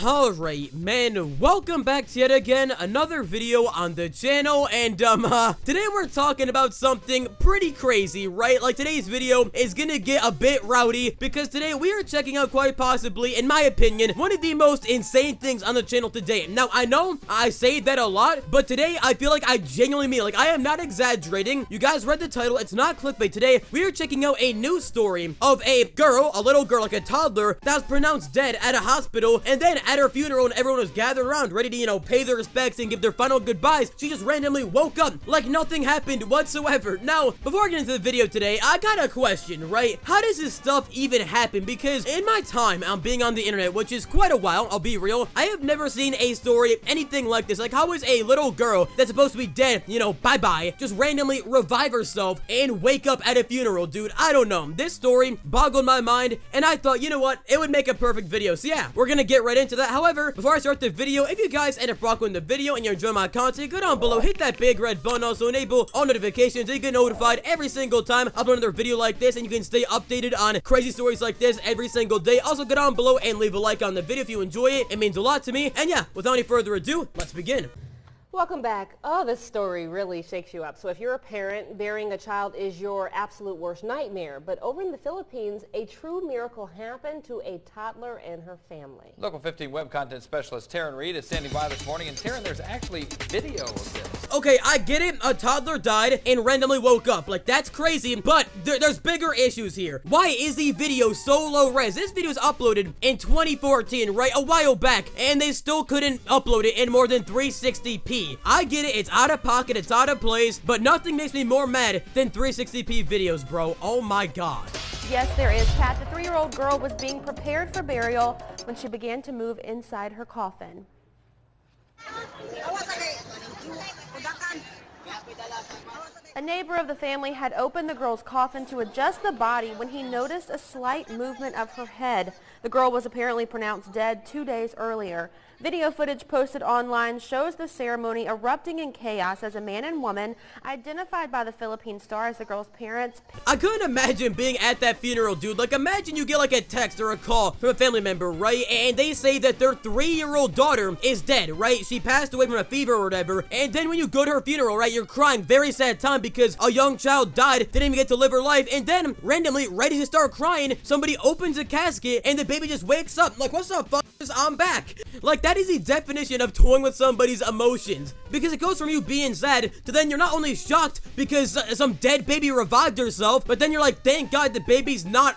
Alright, man, welcome back to yet again another video on the channel, and today we're talking about something pretty crazy, right? Like, today's video is gonna get a bit rowdy, because today we are checking out quite possibly, in my opinion, one of the most insane things on the channel today. Now, I know I say that a lot, but today I feel like I genuinely mean it. Like, I am not exaggerating. You guys read the title, it's not clickbait. Today, we are checking out a news story of a girl, a little girl, like a toddler, that was pronounced dead at a hospital, and then at her funeral and everyone was gathered around ready to, pay their respects and give their final goodbyes, she just randomly woke up like nothing happened whatsoever. Now, before I get into the video today, I got a question, right? How does this stuff even happen? Because in my time being on the internet, which is quite a while, I'll be real, I have never seen a story, anything like this. Like, how is a little girl that's supposed to be dead, bye-bye, just randomly revive herself and wake up at a funeral, dude? I don't know. This story boggled my mind, and I thought, you know what? It would make a perfect video. So yeah, we're gonna get right into that. However, before I start the video, if you guys end up rocking the video and you're enjoying my content, go down below, hit that big red button, also enable all notifications, so you get notified every single time I upload another video like this, and you can stay updated on crazy stories like this every single day. Also, go down below and leave a like on the video if you enjoy it. It means a lot to me. And yeah, without any further ado, let's begin. Welcome back. Oh, this story really shakes you up. So if you're a parent, burying a child is your absolute worst nightmare. But over in the Philippines, a true miracle happened to a toddler and her family. Local 15 web content specialist Taryn Reed is standing by this morning. And Taryn, there's actually video of this. Okay, I get it. A toddler died and randomly woke up. Like, that's crazy, but there's bigger issues here. Why is the video so low res? This video was uploaded in 2014, right? A while back, and they still couldn't upload it in more than 360p. I get it, it's out of pocket, it's out of place, but nothing makes me more mad than 360p videos, bro. Oh my god. Yes, there is, Pat. The 3-year-old girl was being prepared for burial when she began to move inside her coffin. A neighbor of the family had opened the girl's coffin to adjust the body when he noticed a slight movement of her head. The girl was apparently pronounced dead 2 days earlier. Video footage posted online shows the ceremony erupting in chaos as a man and woman, identified by the Philippine Star as the girl's parents. I couldn't imagine being at that funeral, dude. Like, imagine you get like a text or a call from a family member, right? And they say that their 3-year-old daughter is dead, right? She passed away from a fever or whatever. And then when you go to her funeral, right, you're crying, very sad time, because a young child died, didn't even get to live her life. And then randomly, right as you start crying, somebody opens a casket and the baby just wakes up. Like, what's up, fuckers? I'm back. Like, that is the definition of toying with somebody's emotions, because it goes from you being sad to then you're not only shocked because some dead baby revived herself, but then you're like, thank God the baby's not,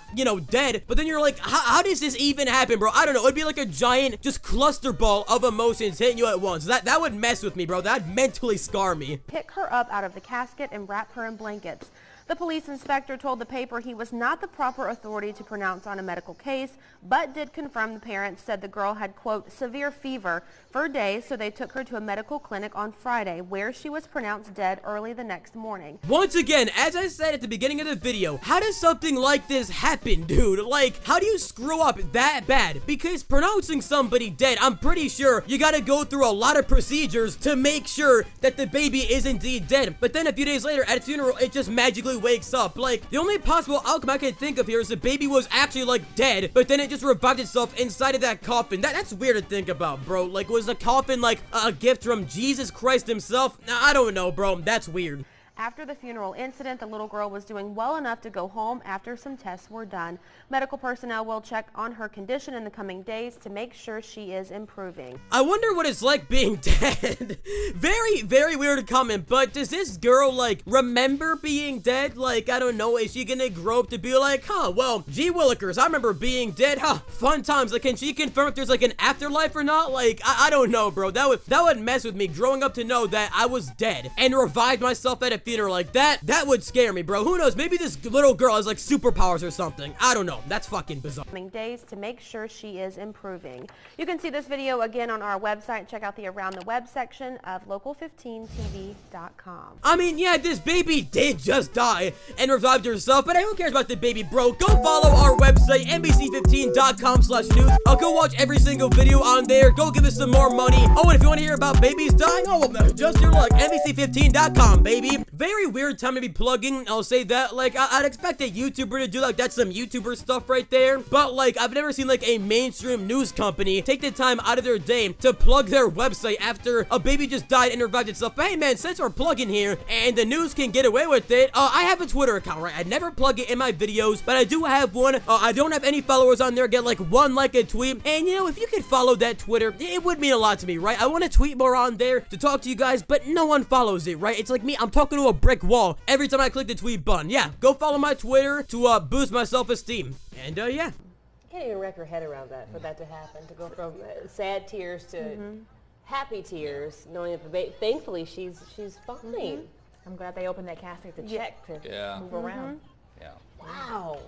dead. But then you're like, how does this even happen, bro? I don't know. It'd be like a giant just cluster ball of emotions hitting you at once. That would mess with me, bro. That'd mentally scar me. Pick her up out of the casket and wrap her in blankets. The police inspector told the paper he was not the proper authority to pronounce on a medical case, but did confirm the parents said the girl had, quote, severe fever for days, so they took her to a medical clinic on Friday, where she was pronounced dead early the next morning. Once again, as I said at the beginning of the video, how does something like this happen, dude? Like, how do you screw up that bad? Because pronouncing somebody dead, I'm pretty sure you gotta go through a lot of procedures to make sure that the baby is indeed dead. But then a few days later, at a funeral, it just magically wakes up. Like, the only possible outcome I can think of here is the baby was actually, like, dead, but then it just revived itself inside of that coffin. That's weird to think about, bro. Like, was the coffin, like, a gift from Jesus Christ himself? I don't know, bro. That's weird. After the funeral incident, the little girl was doing well enough to go home after some tests were done. Medical personnel will check on her condition in the coming days to make sure she is improving. I wonder what it's like being dead. Very, very weird comment, but does this girl, like, remember being dead? Like, I don't know, is she gonna grow up to be like, well, gee willikers, I remember being dead, fun times. Like, can she confirm if there's, like, an afterlife or not? Like, I don't know, bro. That would mess with me, growing up to know that I was dead and revived myself at a funeral like that. That would scare me, bro. Who knows? Maybe this little girl has like superpowers or something. I don't know. That's fucking bizarre. Days to make sure she is improving. You can see this video again on our website. Check out the Around the Web section of local15tv.com. I mean, yeah, this baby did just die and revived herself, but who cares about the baby, bro? Go follow our website, nbc15.com/news. I'll go watch every single video on there. Go give us some more money. Oh, and if you want to hear about babies dying, oh, just your luck. nbc15.com, baby. very weird time to be plugging, I'll say that. Like, I'd expect a YouTuber to do like that's some YouTuber stuff right there, but like I've never seen like a mainstream news company take the time out of their day to plug their website after a baby just died and revived itself. But hey man, since we're plugging here and the news can get away with it, I have a Twitter account, right? I never plug it in my videos, but I do have one. I don't have any followers on there. Get like one like a tweet, and you know, if you could follow that Twitter, it would mean a lot to me, right? I want to tweet more on there to talk to you guys, but no one follows it, right? It's like me, I'm talking to a brick wall every time I click the tweet button. Yeah, go follow my Twitter to boost my self-esteem. And yeah. I can't even wrap your head around that, for that to happen, to go from sad tears to happy tears, knowing that the baby, thankfully she's fine. I'm glad they opened that casket to check to move around. Yeah. Wow.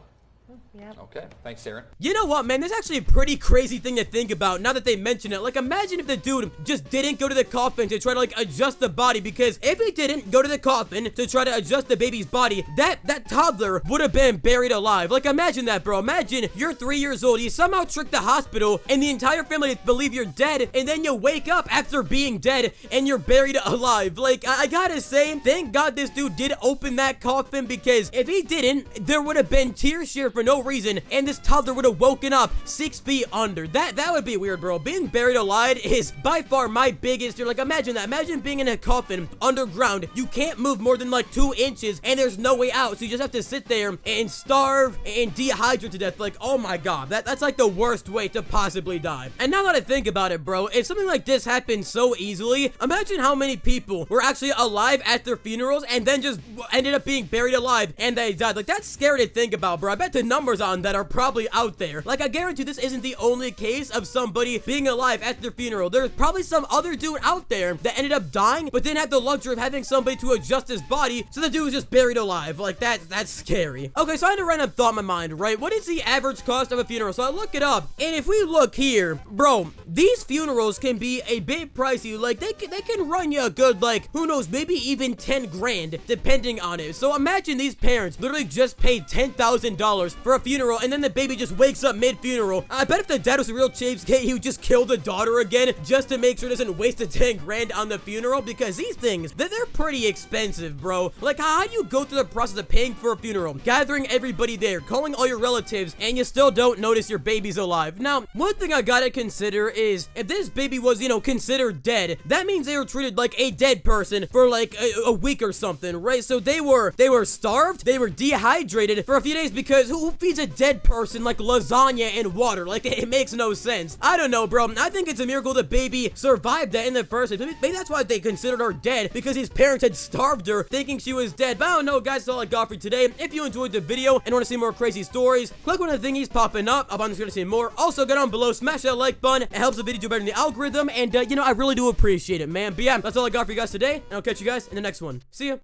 Yep. Okay. Thanks, Taryn. You know what, man? That's actually a pretty crazy thing to think about now that they mention it. Like, imagine if the dude just didn't go to the coffin to try to, like, adjust the body, because if he didn't go to the coffin to try to adjust the baby's body, that toddler would have been buried alive. Like, imagine that, bro. Imagine you're 3 years old, you somehow trick the hospital and the entire family to believe you're dead, and then you wake up after being dead and you're buried alive. Like, I gotta say, thank God this dude did open that coffin, because if he didn't, there would have been tears here for no reason, and this toddler would have woken up 6 feet under. That would be weird, bro. Being buried alive is by far my biggest fear. Like, imagine that. Imagine being in a coffin underground. You can't move more than like 2 inches, and there's no way out, so you just have to sit there and starve and dehydrate to death. Like, oh my god, that's like the worst way to possibly die. And now that I think about it, bro, if something like this happened so easily, imagine how many people were actually alive at their funerals and then just ended up being buried alive and they died. Like, that's scary to think about, bro. I bet the numbers on that are probably out there. Like, I guarantee this isn't the only case of somebody being alive at their funeral. There's probably some other dude out there that ended up dying, but didn't have the luxury of having somebody to adjust his body, so the dude was just buried alive. Like, that's scary. Okay, so I had a random thought in my mind, right? What is the average cost of a funeral? So I look it up, and if we look here, bro, these funerals can be a bit pricey. Like, they can run you a good, like, who knows, maybe even 10 grand, depending on it. So imagine these parents literally just paid $10,000 for a funeral, and then the baby just wakes up mid-funeral. I bet if the dad was a real cheapskate, he would just kill the daughter again just to make sure he doesn't waste the 10 grand on the funeral, because these things, they're pretty expensive, bro. Like, how do you go through the process of paying for a funeral, gathering everybody there, calling all your relatives, and you still don't notice your baby's alive? Now, one thing I gotta consider is, if this baby was, you know, considered dead, that means they were treated like a dead person for like a week or something, right? So they were starved, they were dehydrated for a few days, because who feeds a dead person like lasagna and water? Like, it makes no sense. I don't know, bro. I think it's a miracle the baby survived that in the first place. Maybe that's why they considered her dead, because his parents had starved her thinking she was dead. But I don't know, guys. That's all I got for today. If you enjoyed the video and want to see more crazy stories, click one of the thingies popping up on the screen to see more. Also, go down below, smash that like button. It helps the video do better in the algorithm, and you know, I really do appreciate it, man. But yeah, that's all I got for you guys today, and I'll catch you guys in the next one. See ya.